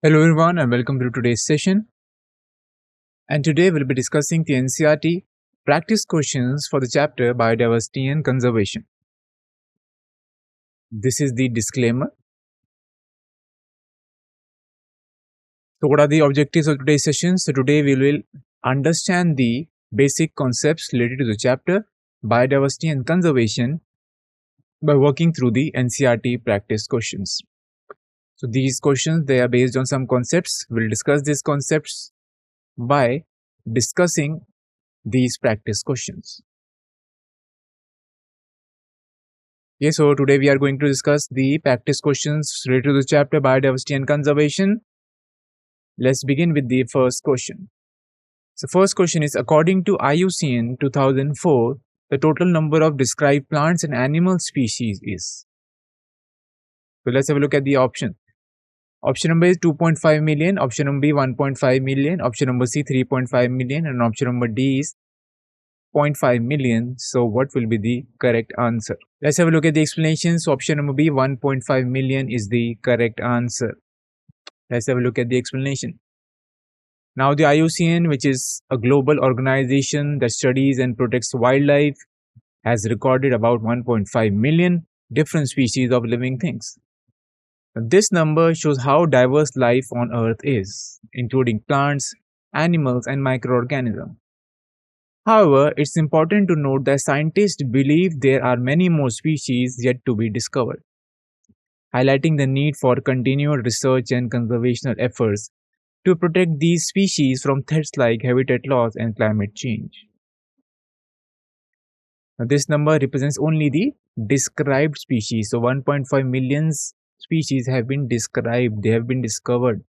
Hello everyone and welcome to today's session. And today we'll be discussing the NCERT practice questions for the chapter Biodiversity and Conservation. This is the disclaimer. So what are the objectives of today's session? So today we will understand the basic concepts related to the chapter Biodiversity and Conservation by working through the NCERT practice questions. So these questions, they are based on some concepts. We'll discuss these concepts by discussing these practice questions. Okay, so today we are going to discuss the practice questions related to the chapter Biodiversity and Conservation. Let's begin with the first question. So first question is, according to IUCN 2004, the total number of described plants and animal species is. So let's have a look at the option. Option number is 2.5 million, option number B 1.5 million, option number C 3.5 million, and option number D is 0.5 million. So what will be the correct answer? Let's have a look at the explanations. So option number B 1.5 million is the correct answer. Let's have a look at the explanation. Now the IUCN, which is a global organization that studies and protects wildlife, has recorded about 1.5 million different species of living things. This number shows how diverse life on Earth is, including plants, animals, and microorganisms. However, it's important to note that scientists believe there are many more species yet to be discovered, highlighting the need for continued research and conservation efforts to protect these species from threats like habitat loss and climate change. Now, this number represents only the described species. So 1.5 million species have been described, they have been discovered.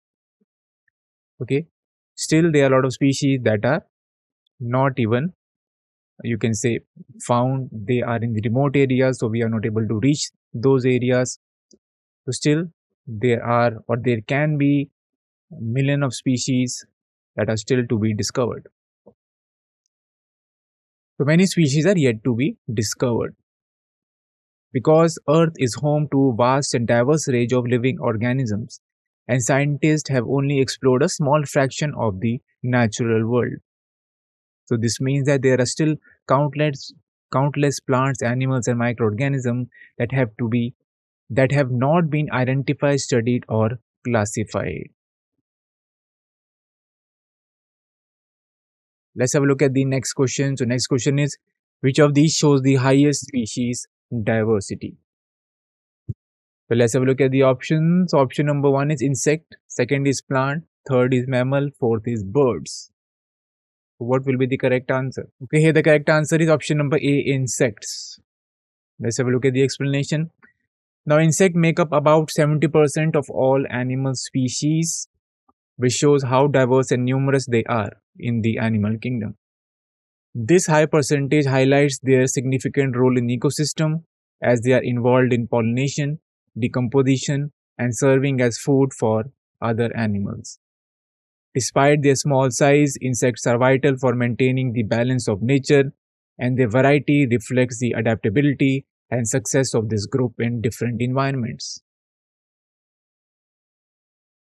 Okay, still there are a lot of species that are not even, you can say, found. They are in the remote areas, so we are not able to reach those areas. So still there are, or there can be, a million of species that are still to be discovered. So many species are yet to be discovered. Because Earth is home to a vast and diverse range of living organisms, and scientists have only explored a small fraction of the natural world. So this means that there are still countless plants, animals, and microorganisms that have not been identified, studied, or classified. Let's have a look at the next question. So next question is, which of these shows the highest species diversity? So let's have a look at the options. Option number 1 is insect, second is plant, third is mammal, fourth is birds. What will be the correct answer? Okay, here the correct answer is option number A, insects. Let's have a look at the explanation. Now, insects make up about 70% of all animal species, which shows how diverse and numerous they are in the animal kingdom. This high percentage highlights their significant role in ecosystem, as they are involved in pollination, decomposition, and serving as food for other animals. Despite their small size, insects are vital for maintaining the balance of nature, and their variety reflects the adaptability and success of this group in different environments.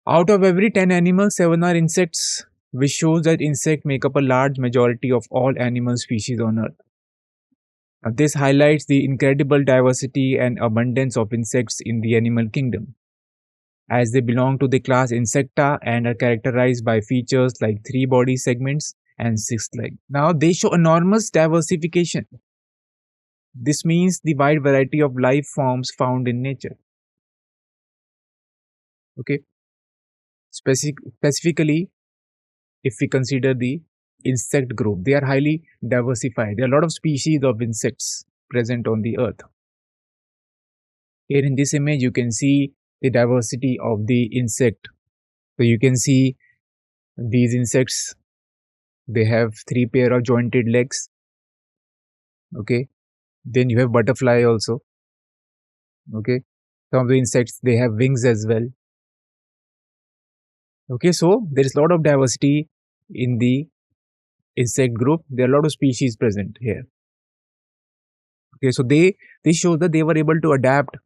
Out of every 10 animals, 7 are insects, which shows that insects make up a large majority of all animal species on Earth. Now, this highlights the incredible diversity and abundance of insects in the animal kingdom, as they belong to the class Insecta and are characterized by features like 3 body segments and 6 legs. Now, they show enormous diversification. This means the wide variety of life forms found in nature. Okay, specifically, if we consider the insect group, they are highly diversified. There are a lot of species of insects present on the earth. Here in this image, you can see the diversity of the insect. So you can see these insects, they have 3 pair of jointed legs. Okay, then you have butterfly also. Okay, some of the insects, they have wings as well. Okay, so there is a lot of diversity in the insect group. There are a lot of species present here. Okay, so this shows that they were able to adapt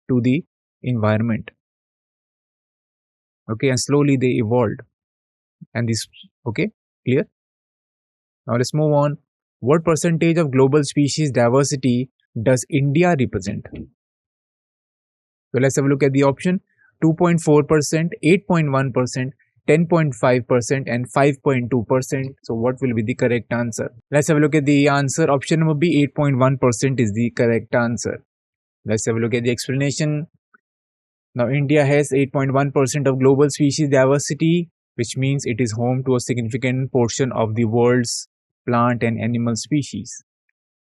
to the environment. Okay, and slowly they evolved. And this, okay, clear? Now let's move on. What percentage of global species diversity does India represent? So let's have a look at the option: 2.4%, 8.1%, 10.5%, and 5.2%. So what will be the correct answer? Let's have a look at the answer. Option number B, 8.1% is the correct answer. Let's have a look at the explanation. Now, India has 8.1% of global species diversity, which means it is home to a significant portion of the world's plant and animal species.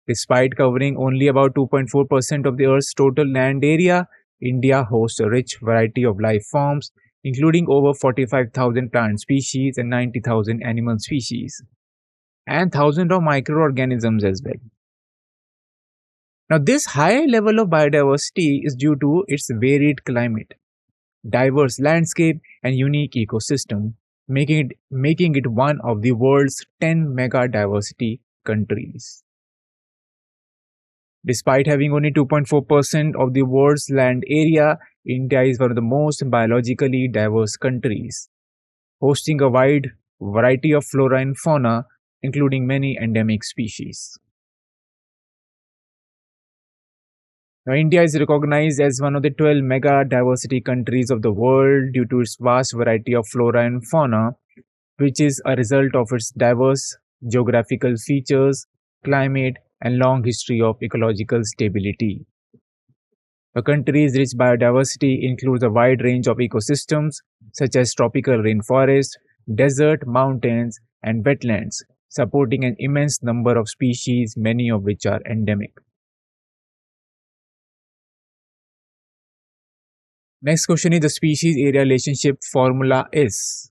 Despite covering only about 2.4% of the Earth's total land area, India hosts a rich variety of life forms, including over 45,000 plant species and 90,000 animal species, and thousands of microorganisms as well. Now, this high level of biodiversity is due to its varied climate, diverse landscape, and unique ecosystem, making it one of the world's 10 mega diversity countries. Despite having only 2.4% of the world's land area, India is one of the most biologically diverse countries, hosting a wide variety of flora and fauna, including many endemic species. Now, India is recognized as one of the 12 mega diversity countries of the world due to its vast variety of flora and fauna, which is a result of its diverse geographical features, climate, and long history of ecological stability. The country's rich biodiversity includes a wide range of ecosystems such as tropical rainforest, desert, mountains, and wetlands, supporting an immense number of species, many of which are endemic. Next question is the species area relationship formula is.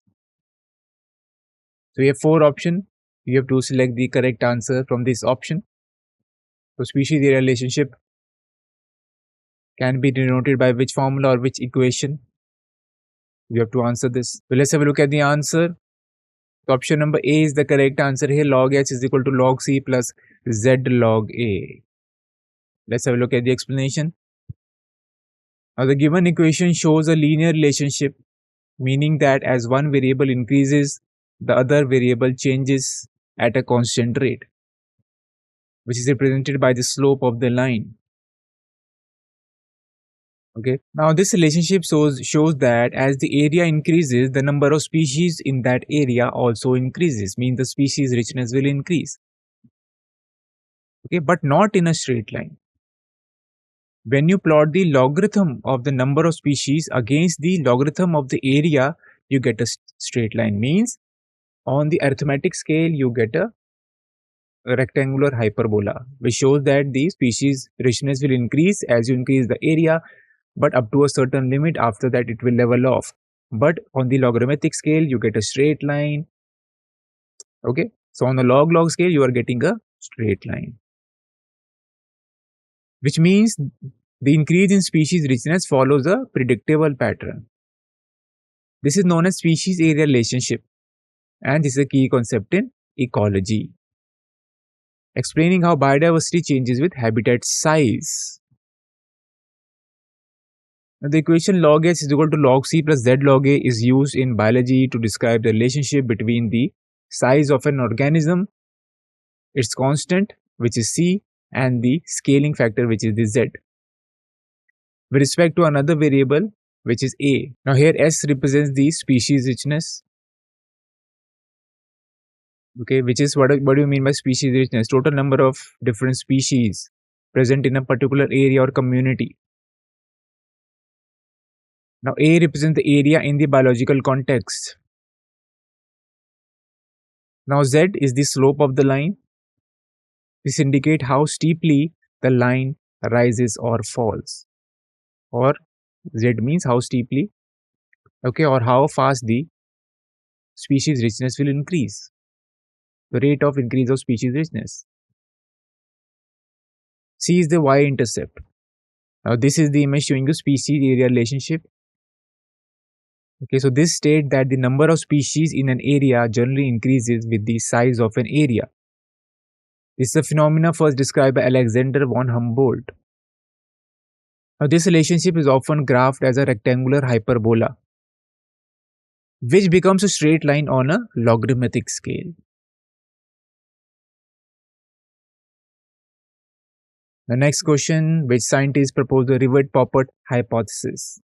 So we have 4 options. You have to select the correct answer from this option. So species area relationship can be denoted by which formula or which equation? You have to answer this. So let's have a look at the answer. So option number A is the correct answer here. Log H is equal to log C plus Z log A. Let's have a look at the explanation. Now the given equation shows a linear relationship, meaning that as one variable increases, the other variable changes at a constant rate, which is represented by the slope of the line. Okay. Now this relationship shows that as the area increases, the number of species in that area also increases, means the species richness will increase. Okay, but not in a straight line. When you plot the logarithm of the number of species against the logarithm of the area, you get a straight line. Means on the arithmetic scale, you get a rectangular hyperbola, which shows that the species richness will increase as you increase the area, but up to a certain limit. After that, it will level off. But on the logarithmic scale, you get a straight line. Okay, so on the log scale, you are getting a straight line, which means the increase in species richness follows a predictable pattern. This is known as species area relationship, and this is a key concept in ecology, explaining how biodiversity changes with habitat size. Now, the equation log H is equal to log C plus Z log A is used in biology to describe the relationship between the size of an organism, its constant, which is C, and the scaling factor, which is the Z, with respect to another variable, which is A. Now here S represents the species richness. Okay, which is what do you mean by species richness? Total number of different species present in a particular area or community. Now A represents the area in the biological context. Now Z is the slope of the line. This indicates how steeply the line rises or falls. Or Z means how steeply, okay, or how fast the species richness will increase. The rate of increase of species richness. C is the y-intercept. Now this is the image showing the species area relationship. Okay, so this states that the number of species in an area generally increases with the size of an area. This is a phenomenon first described by Alexander von Humboldt. Now this relationship is often graphed as a rectangular hyperbola. which becomes a straight line on a logarithmic scale. The next question, which scientists propose the rivet poppet hypothesis?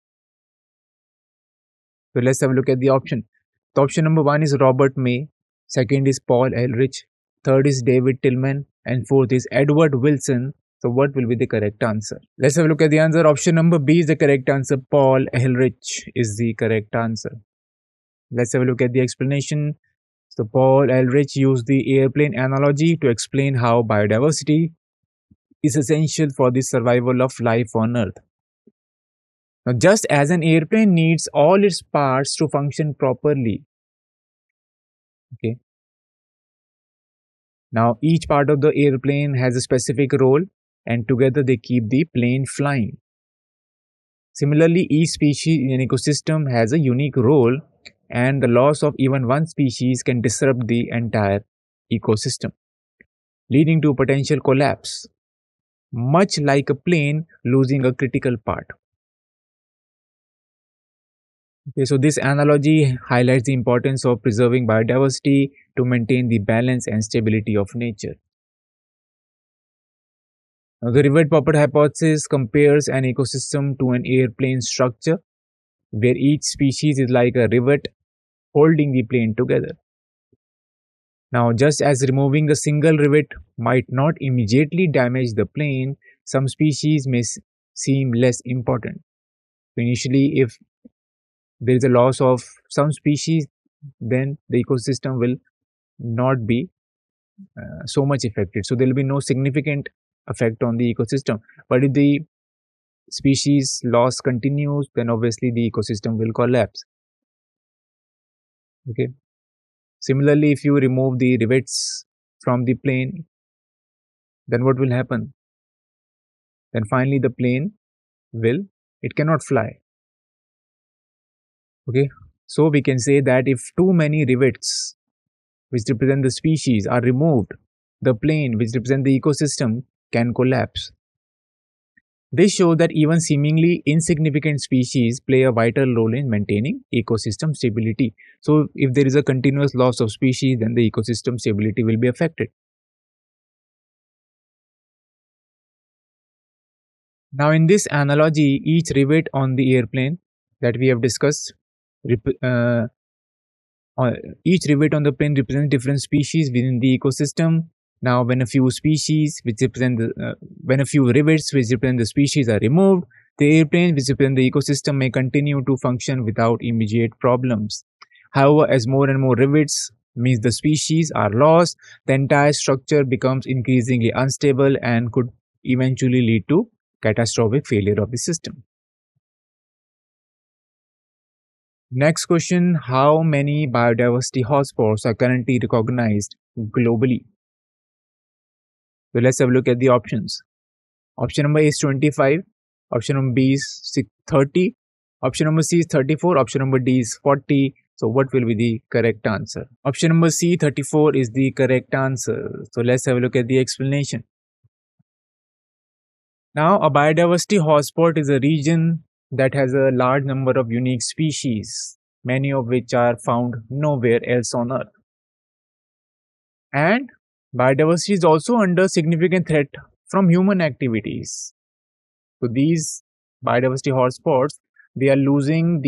So let's have a look at the option. The option number one is Robert May, second is Paul Ehrlich, third is David Tillman, and fourth is Edward Wilson. So what will be the correct answer? Let's have a look at the answer. Option number B is the correct answer. Paul Ehrlich is the correct answer. Let's have a look at the explanation. So Paul Ehrlich used the airplane analogy to explain how biodiversity is essential for the survival of life on Earth. Now, just as an airplane needs all its parts to function properly, okay. Now, each part of the airplane has a specific role, and together they keep the plane flying. Similarly, each species in an ecosystem has a unique role, and the loss of even one species can disrupt the entire ecosystem, leading to potential collapse, much like a plane losing a critical part. Okay, so this analogy highlights the importance of preserving biodiversity to maintain the balance and stability of nature. Now, the rivet poppet hypothesis compares an ecosystem to an airplane structure where each species is like a rivet holding the plane together. Now, just as removing a single rivet might not immediately damage the plane, some species may seem less important. Initially, if there is a loss of some species, then the ecosystem will not be so much affected. So there will be no significant effect on the ecosystem. But if the species loss continues, then obviously the ecosystem will collapse. Okay. Similarly, if you remove the rivets from the plane, then what will happen? Then finally the plane it cannot fly. Okay. So we can say that if too many rivets which represent the species are removed, the plane which represents the ecosystem can collapse. This shows that even seemingly insignificant species play a vital role in maintaining ecosystem stability. So if there is a continuous loss of species, then the ecosystem stability will be affected. Now in this analogy, each rivet on the airplane that we have discussed, uh, each rivet on the plane represents different species within the ecosystem. Now, when a few rivets which represent the species are removed, the airplane which represent the ecosystem may continue to function without immediate problems. However, as more and more rivets means the species are lost, the entire structure becomes increasingly unstable and could eventually lead to catastrophic failure of the system. Next question, how many biodiversity hotspots are currently recognized globally? So let's have a look at the options. Option number A is 25, option number B is 30, option number C is 34, option number D is 40. So what will be the correct answer? Option number C, 34 is the correct answer. So let's have a look at the explanation. Now, a biodiversity hotspot is a region that has a large number of unique species, many of which are found nowhere else on Earth. And biodiversity is also under significant threat from human activities. So these biodiversity hotspots, they are losing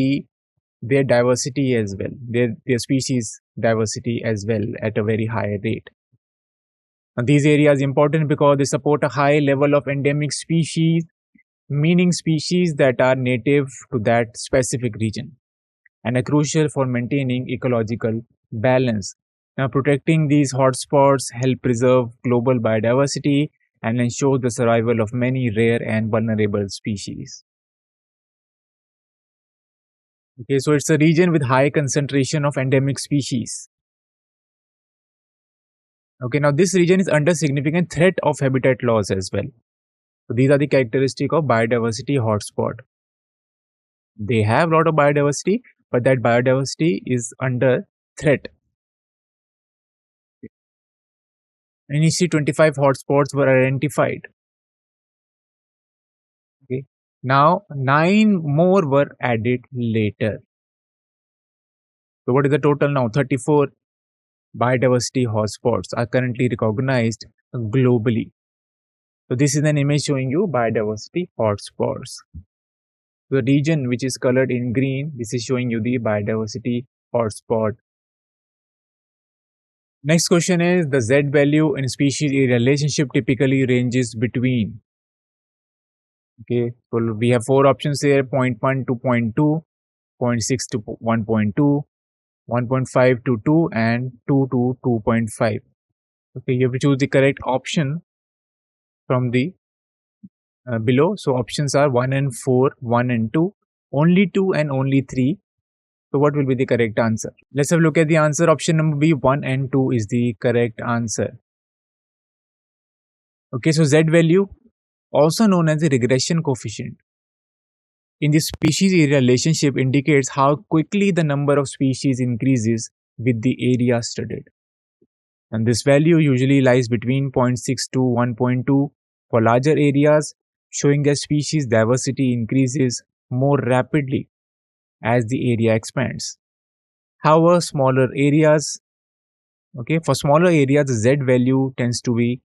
their diversity as well, their species diversity as well at a very high rate. Now, these areas are important because they support a high level of endemic species, meaning species that are native to that specific region and are crucial for maintaining ecological balance. Now, protecting these hotspots help preserve global biodiversity and ensure the survival of many rare and vulnerable species. Okay, so it's a region with high concentration of endemic species. Okay, now this region is under significant threat of habitat loss as well. So these are the characteristics of biodiversity hotspot. They have a lot of biodiversity, but that biodiversity is under threat. Initially, 25 hotspots were identified. Okay. Now, 9 more were added later. So what is the total now? 34 biodiversity hotspots are currently recognized globally. So this is an image showing you biodiversity hotspots. The region which is colored in green, this is showing you the biodiversity hotspot. Next question is the Z value in species area relationship typically ranges between. Okay, so we have four options here: 0.1 to 0.2, 0.6 to 1.2, 1.5 to 2, and 2 to 2.5. Okay, you have to choose the correct option from the below. So options are 1 and 4, 1 and 2, only 2 and only 3. So what will be the correct answer? Let's have a look at the answer. Option number B, 1 and 2 is the correct answer. Okay, so Z value, also known as the regression coefficient, in the species area relationship indicates how quickly the number of species increases with the area studied. And this value usually lies between 0.6 to 1.2 for larger areas, showing that species diversity increases more rapidly as the area expands. However, smaller areas, for smaller areas, the Z value tends to be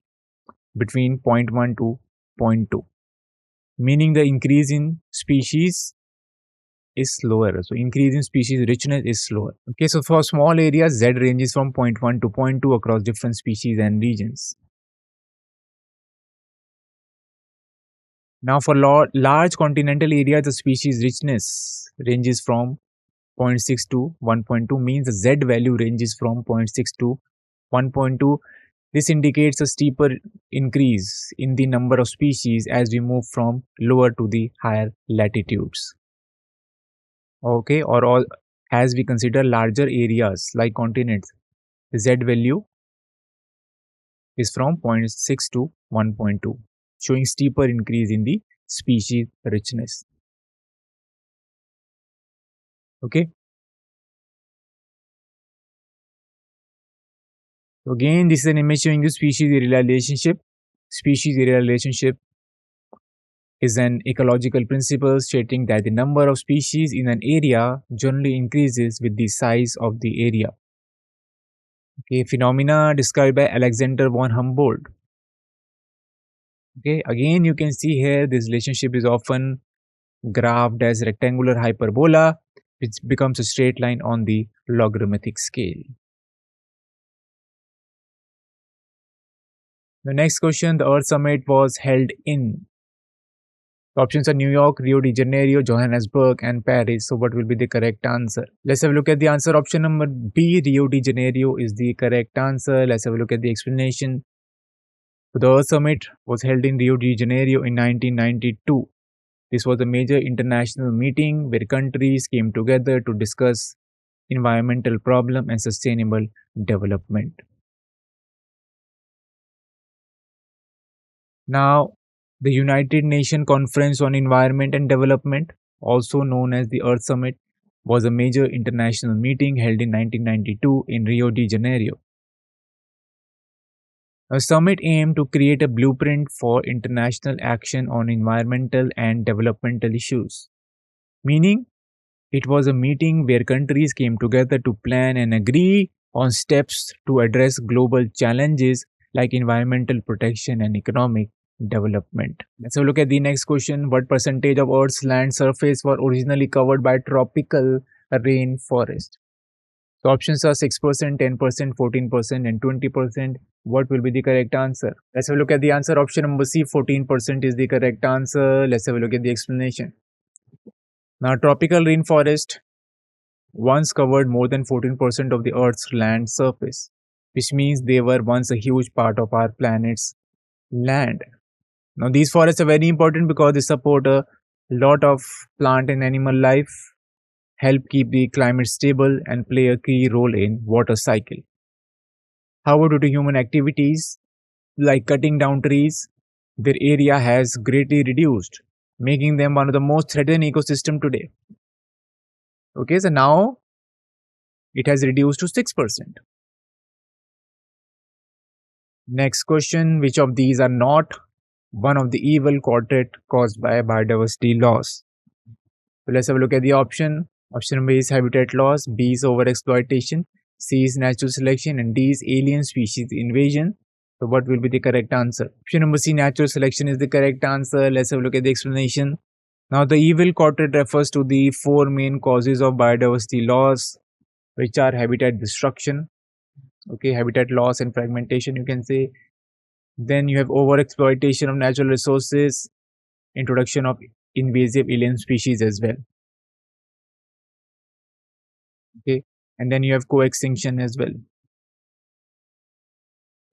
between 0.1 to 0.2, meaning the increase in species is slower. So increase in species richness is slower. Okay, so for small areas, Z ranges from 0.1 to 0.2 across different species and regions. Now for large continental areas, the species richness ranges from 0.6 to 1.2, means the Z value ranges from 0.6 to 1.2. This indicates a steeper increase in the number of species as we move from lower to the higher latitudes. Okay, or all as we consider larger areas like continents, the Z value is from 0.6 to 1.2, showing steeper increase in the species richness. Okay. So again, this is an image showing the species area relationship. Species area relationship is an ecological principle stating that the number of species in an area generally increases with the size of the area. Okay, phenomena described by Alexander von Humboldt. Okay, again you can see here this relationship is often graphed as rectangular hyperbola, which becomes a straight line on the logarithmic scale. The next question, the Earth Summit was held in. The options are New York, Rio de Janeiro, Johannesburg, and Paris. So what will be the correct answer? Let's have a look at the answer. Option number B, Rio de Janeiro is the correct answer. Let's have a look at the explanation. The Earth Summit was held in Rio de Janeiro in 1992. This was a major international meeting where countries came together to discuss environmental problem and sustainable development. Now, the United Nations Conference on Environment and Development, also known as the Earth Summit, was a major international meeting held in 1992 in Rio de Janeiro. A summit aimed to create a blueprint for international action on environmental and developmental issues, meaning it was a meeting where countries came together to plan and agree on steps to address global challenges like environmental protection and economic development. Let's have a look at the next question. What percentage of Earth's land surface were originally covered by tropical rainforest? The options are 6%, 10%, 14%, and 20%. What will be the correct answer? Let's have a look at the answer. Option number C, 14% is the correct answer. Let's have a look at the explanation. Now, tropical rainforest once covered more than 14% of the Earth's land surface, which means they were once a huge part of our planet's land. Now, these forests are very important because they support a lot of plant and animal life, help keep the climate stable, and play a key role in water cycle. However, due to human activities like cutting down trees, their area has greatly reduced, making them one of the most threatened ecosystem today. Okay, so now it has reduced to 6%. Next question, which of these are not one of the evil quartet caused by biodiversity loss? So let's have a look at the option. Option number A is habitat loss, B is overexploitation, C is natural selection, and D is alien species invasion. So what will be the correct answer? Option number C, natural selection, is the correct answer. Let's have a look at the explanation. Now, the evil quadrant refers to the four main causes of biodiversity loss, which are habitat destruction, okay, habitat loss and fragmentation, you can say. Then you have overexploitation of natural resources, introduction of invasive alien species as well. Okay, and then you have co-extinction as well.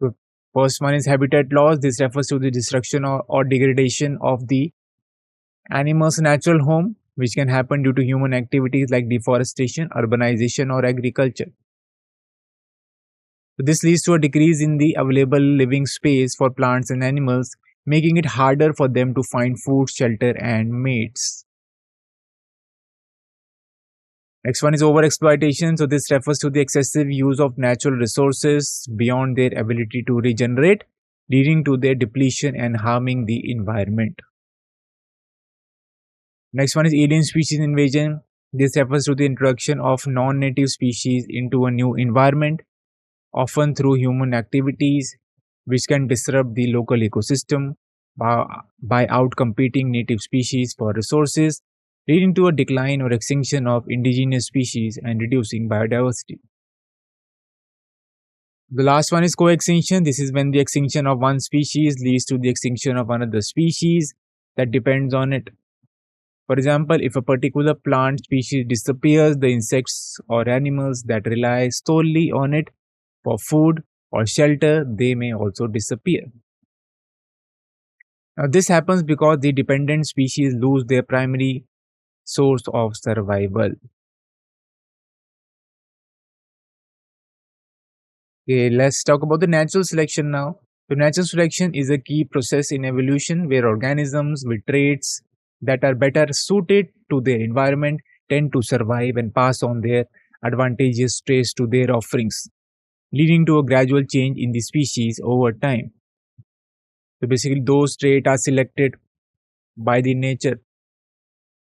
So first one is habitat loss. This refers to the destruction or degradation of the animal's natural home, which can happen due to human activities like deforestation, urbanization, or agriculture. So this leads to a decrease in the available living space for plants and animals, making it harder for them to find food, shelter, and mates. Next one is overexploitation. So this refers to the excessive use of natural resources beyond their ability to regenerate, leading to their depletion and harming the environment. Next one is alien species invasion. This refers to the introduction of non-native species into a new environment, often through human activities, which can disrupt the local ecosystem by outcompeting native species for resources, leading to a decline or extinction of indigenous species and reducing biodiversity. The last one is co-extinction. This is when the extinction of one species leads to the extinction of another species that depends on it. For example, if a particular plant species disappears, the insects or animals that rely solely on it for food or shelter, they may also disappear. Now, this happens because the dependent species lose their primary source of survival. Okay, let's talk about the natural selection now. So, natural selection is a key process in evolution where organisms with traits that are better suited to their environment tend to survive and pass on their advantageous traits to their offsprings, leading to a gradual change in the species over time. So basically, those traits are selected by the nature,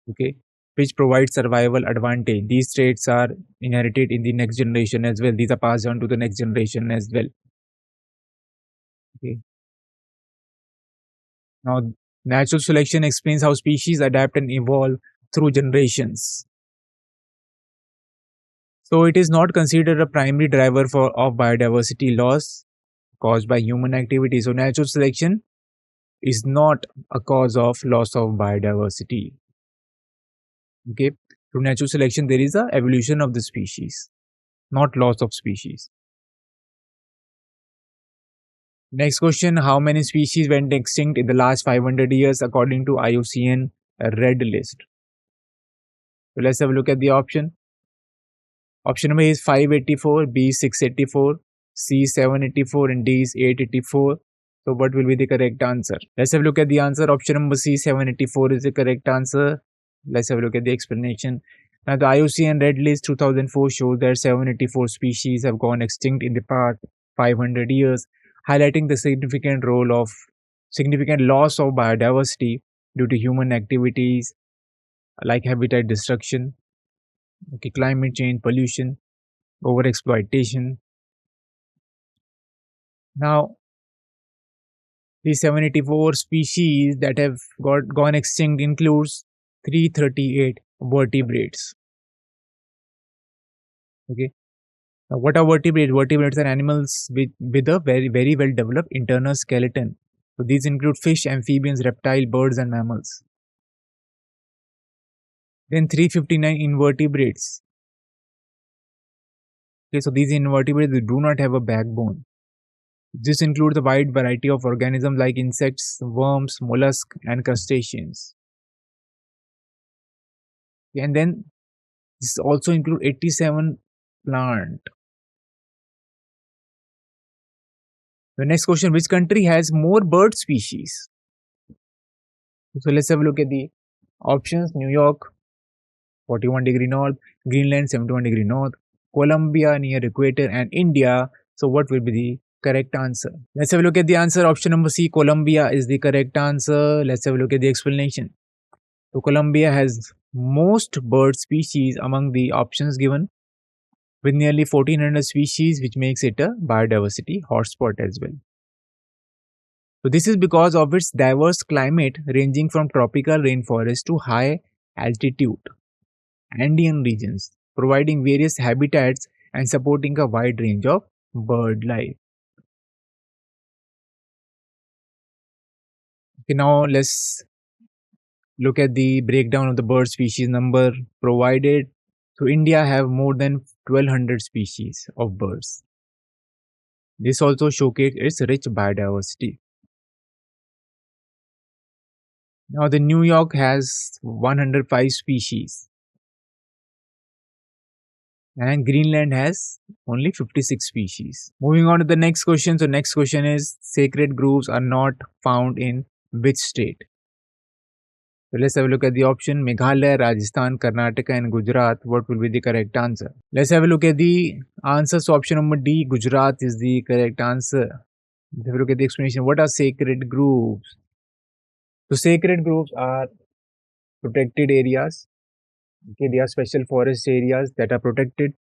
okay, which provide survival advantage. These traits are inherited in the next generation as well. These are passed on to the next generation as well. Okay. Now, natural selection explains how species adapt and evolve through generations. So it is not considered a primary driver of biodiversity loss caused by human activity. So natural selection is not a cause of loss of biodiversity. Okay, through natural selection, there is a evolution of the species, not loss of species. Next question: how many species went extinct in the last 500 years according to IUCN Red List? So let's have a look at the option. Option number A is 584, B is 684, C is 784, and D is 884. So what will be the correct answer? Let's have a look at the answer. Option number C, 784, is the correct answer. Let's have a look at the explanation. Now, the IUCN Red List 2004 shows that 784 species have gone extinct in the past 500 years, highlighting the significant loss of biodiversity due to human activities like habitat destruction, okay, climate change, pollution, overexploitation. Now, the 784 species that have gone extinct includes 338 vertebrates. Okay. Now, what are vertebrates? Vertebrates are animals with a very, very well developed internal skeleton. So these include fish, amphibians, reptile, birds, and mammals. Then 359 invertebrates. Okay, so these invertebrates do not have a backbone. This includes a wide variety of organisms like insects, worms, mollusks, and crustaceans. And then this also includes 87 plant. The next question: which country has more bird species? So let's have a look at the options. New York, 41° north, Greenland, 71° north, Colombia near equator, and India. So what will be the correct answer? Let's have a look at the answer. Option number C, Colombia, is the correct answer. Let's have a look at the explanation. So Colombia has most bird species among the options given, with nearly 1400 species, which makes it a biodiversity hotspot as well. So, this is because of its diverse climate ranging from tropical rainforest to high altitude Andean regions, providing various habitats and supporting a wide range of bird life. Okay, now let's look at the breakdown of the bird species number provided. So India have more than 1200 species of birds. This also showcases its rich biodiversity. Now the New York has 105 species and Greenland has only 56 species. Moving on to the next question. So next question is sacred groves are not found in which state? So let's have a look at the option Meghalaya, Rajasthan, Karnataka and Gujarat. What will be the correct answer? Let's have a look at the answers. So option number D, Gujarat is the correct answer. Let's have a look at the explanation. What are sacred groves? So sacred groves are protected areas. Okay, they are special forest areas that are protected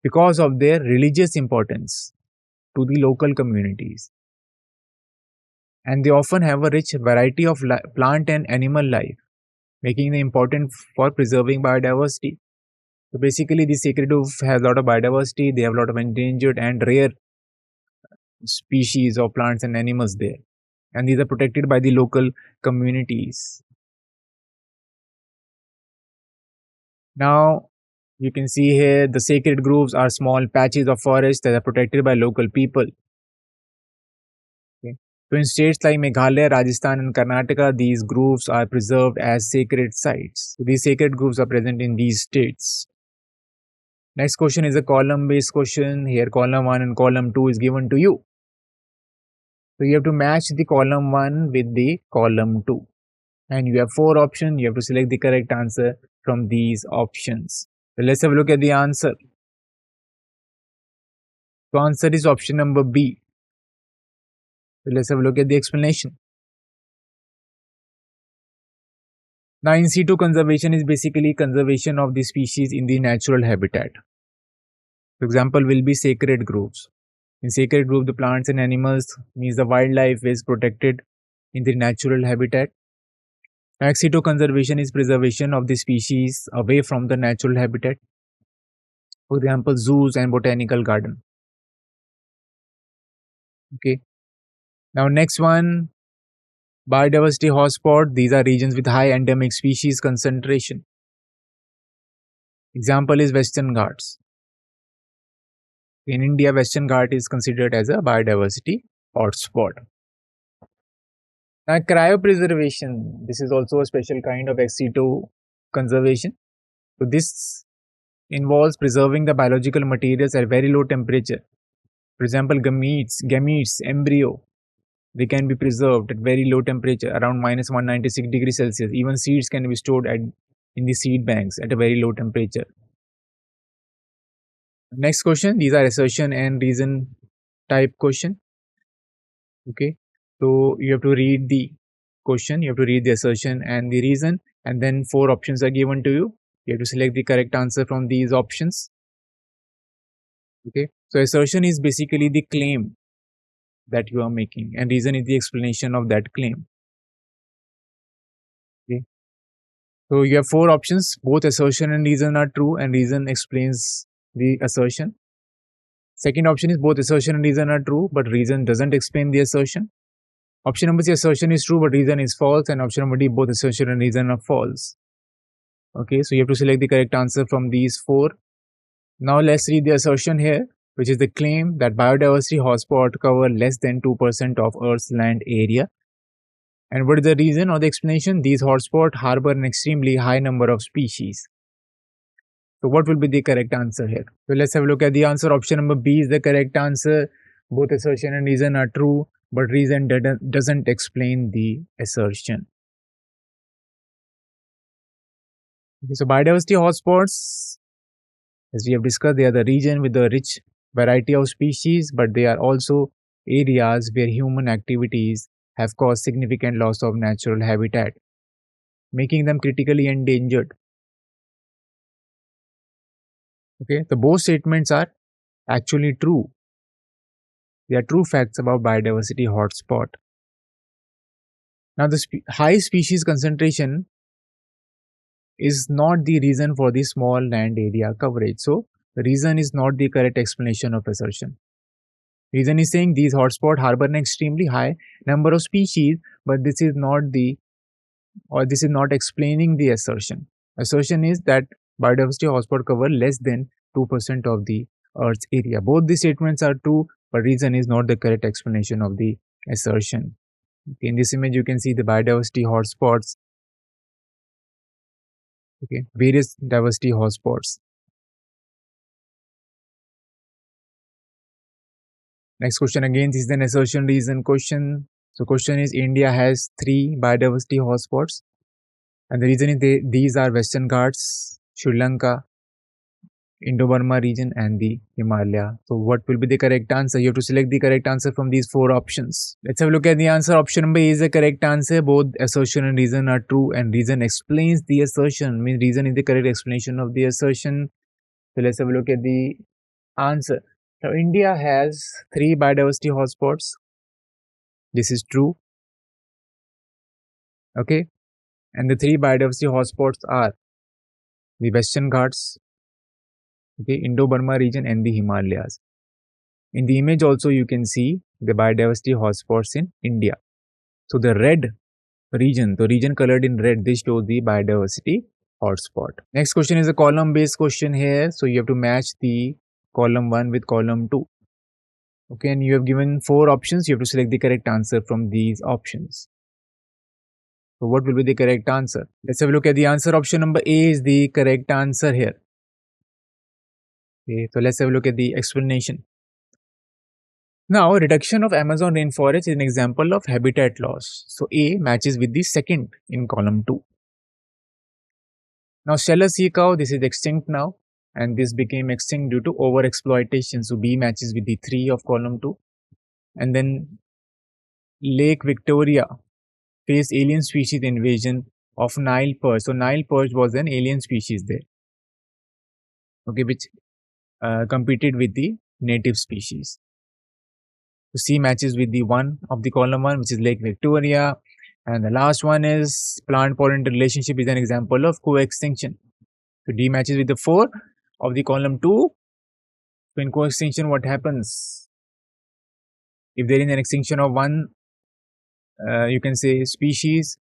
because of their religious importance to the local communities. And they often have a rich variety of plant and animal life, making them important for preserving biodiversity. So basically, the sacred grove has a lot of biodiversity. They have a lot of endangered and rare species of plants and animals there, and these are protected by the local communities. Now, you can see here the sacred groves are small patches of forest that are protected by local people. Okay. So in states like Meghalaya, Rajasthan and Karnataka, these groves are preserved as sacred sites. So these sacred groves are present in these states. Next question is a column based question. Here column 1 and column 2 is given to you. So you have to match the column 1 with the column 2. And you have 4 options. You have to select the correct answer from these options. So let's have a look at the answer. So answer is option number B. So let's have a look at the explanation. Now in situ conservation is basically conservation of the species in the natural habitat. For example, will be sacred groves. In sacred grove, the plants and animals means the wildlife is protected in the natural habitat. Ex situ conservation is preservation of the species away from the natural habitat. For example, zoos and botanical garden. Okay. Now next one, biodiversity hotspot. These are regions with high endemic species concentration. Example is Western Ghats. In India, Western Ghat is considered as a biodiversity hotspot. Now, cryopreservation. This is also a special kind of ex situ conservation. So this involves preserving the biological materials at very low temperature. For example, gametes, embryo, they can be preserved at very low temperature, around minus 196 degrees Celsius. Even seeds can be stored in the seed banks at a very low temperature. Next question, these are assertion and reason type question. Okay, so you have to read the question, you have to read the assertion and the reason, and then 4 options are given to you. You have to select the correct answer from these options. Okay, so assertion is basically the claim that you are making, and reason is the explanation of that claim. Okay, so you have 4 options. Both assertion and reason are true, and reason explains the assertion. Second option is both assertion and reason are true, but reason doesn't explain the assertion. Option number C, assertion is true, but reason is false, and option number D, both assertion and reason are false. Okay, so you have to select the correct answer from these 4. Now let's read the assertion here, which is the claim that biodiversity hotspot cover less than 2% of Earth's land area. And what is the reason or the explanation? These hotspots harbor an extremely high number of species. So what will be the correct answer here? So let's have a look at the answer. Option number B is the correct answer. Both assertion and reason are true, but reason doesn't explain the assertion. Okay, so biodiversity hotspots, as we have discussed, they are the region with a rich variety of species, but they are also areas where human activities have caused significant loss of natural habitat. making them critically endangered. Okay, so both statements are actually true. They are true facts about biodiversity hotspot. Now, the high species concentration is not the reason for the small land area coverage. So, the reason is not the correct explanation of assertion. Reason is saying these hotspots harbor an extremely high number of species, but this is not explaining the assertion. Assertion is that biodiversity hotspot cover less than 2% of the Earth's area. Both the statements are true, but reason is not the correct explanation of the assertion. Okay, in this image, you can see the biodiversity hotspots. Okay, various diversity hotspots. Next question again, this is an assertion reason question. So question is India has 3 biodiversity hotspots, and the reason is these are Western Ghats, Sri Lanka, Indo-Burma region and the Himalaya. So what will be the correct answer? You have to select the correct answer from these 4 options. Let's have a look at the answer. Option number A is the correct answer. Both assertion and reason are true, and reason explains the assertion. Means reason is the correct explanation of the assertion. So let's have a look at the answer. Now India has 3 biodiversity hotspots. This is true. Okay. And the 3 biodiversity hotspots are the Western Ghats, okay, Indo-Burma region and the Himalayas. In the image also you can see the biodiversity hotspots in India. So the red region, the region colored in red, this shows the biodiversity hotspot. Next question is a column based question here. So you have to match the column 1 with column 2. Okay, and you have given 4 options. You have to select the correct answer from these options. So what will be the correct answer? Let's have a look at the answer. Option number A is the correct answer here. Okay, so let's have a look at the explanation. Now, reduction of Amazon rainforest is an example of habitat loss. So A matches with the second in column 2. Now, Steller sea cow, this is extinct now, and this became extinct due to overexploitation. So B matches with the 3 of column 2. And then Lake Victoria faced alien species invasion of Nile perch. So Nile perch was an alien species there, okay, which competed with the native species. So C matches with the 1 of the column 1, which is Lake Victoria. And the last one is plant-pollinator relationship is an example of co-extinction. So D matches with the 4 of the column 2. So in co-extinction, what happens? If there is an extinction of one, you can say species,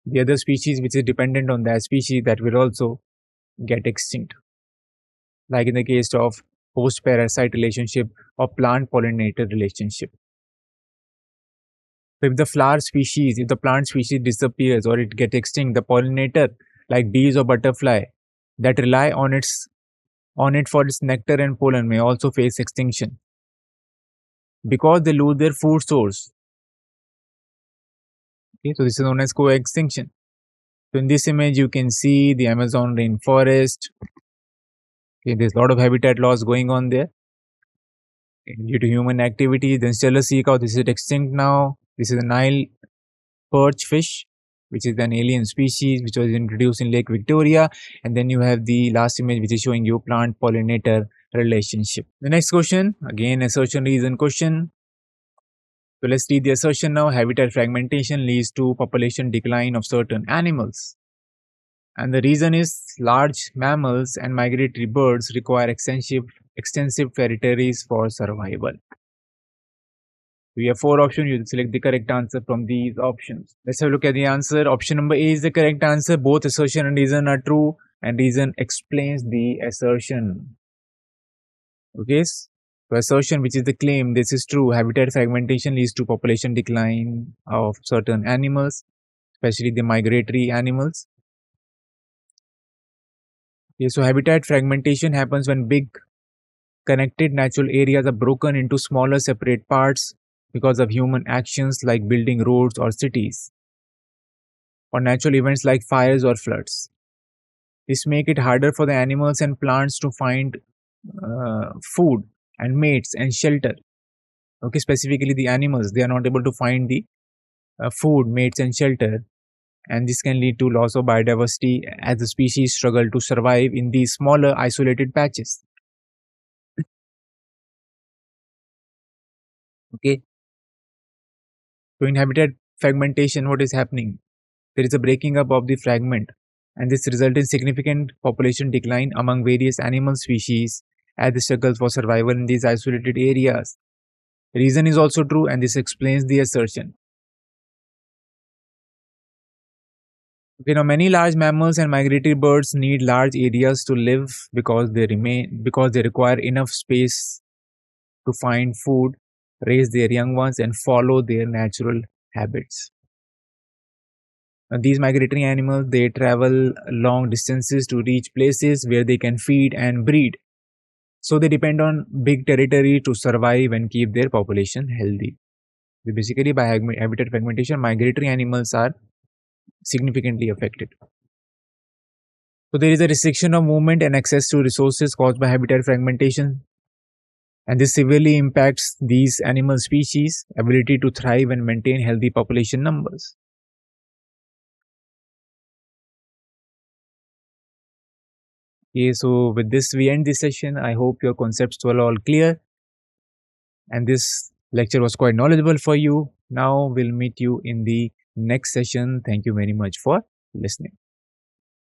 the other species which is dependent on that species, that will also get extinct. Like in the case of host-parasite relationship or plant-pollinator relationship. So if the flower species, if the plant species disappears or it gets extinct, the pollinator like bees or butterfly that rely on it for its nectar and pollen may also face extinction because they lose their food source. Okay, so this is known as co-extinction. So in this image, you can see the Amazon rainforest. Okay, there's a lot of habitat loss going on there due to human activity. Then Steller sea cow, this is extinct now. This is a Nile perch fish, which is an alien species which was introduced in Lake Victoria. And then you have the last image which is showing you plant-pollinator relationship. The next question, again assertion reason question. So let's read the assertion now. Habitat fragmentation leads to population decline of certain animals. And the reason is large mammals and migratory birds require extensive territories for survival. We have 4 options. You select the correct answer from these options. Let's have a look at the answer. Option number A is the correct answer. Both assertion and reason are true, and reason explains the assertion. Okay, so assertion, which is the claim, this is true. Habitat fragmentation leads to population decline of certain animals, especially the migratory animals. Okay, so habitat fragmentation happens when big connected natural areas are broken into smaller separate parts because of human actions like building roads or cities, or natural events like fires or floods. This makes it harder for the animals and plants to find food and mates and shelter. Okay, specifically the animals, they are not able to find the food, mates and shelter, and this can lead to loss of biodiversity as the species struggle to survive in these smaller isolated patches. Okay, so in habitat fragmentation, what is happening? There is a breaking up of the fragment, and this results in significant population decline among various animal species as they struggle for survival in these isolated areas. Reason is also true, and this explains the assertion. Okay, now many large mammals and migratory birds need large areas to live because they require enough space to find food, raise their young ones, and follow their natural habits. Now, these migratory animals they travel long distances to reach places where they can feed and breed. So they depend on big territory to survive and keep their population healthy. Basically, by habitat fragmentation, migratory animals are significantly affected. So there is a restriction of movement and access to resources caused by habitat fragmentation, and this severely impacts these animal species' ability to thrive and maintain healthy population numbers. Okay, so with this we end this session. I hope your concepts were all clear, and this lecture was quite knowledgeable for you. Now we'll meet you in the next session. Thank you very much for listening.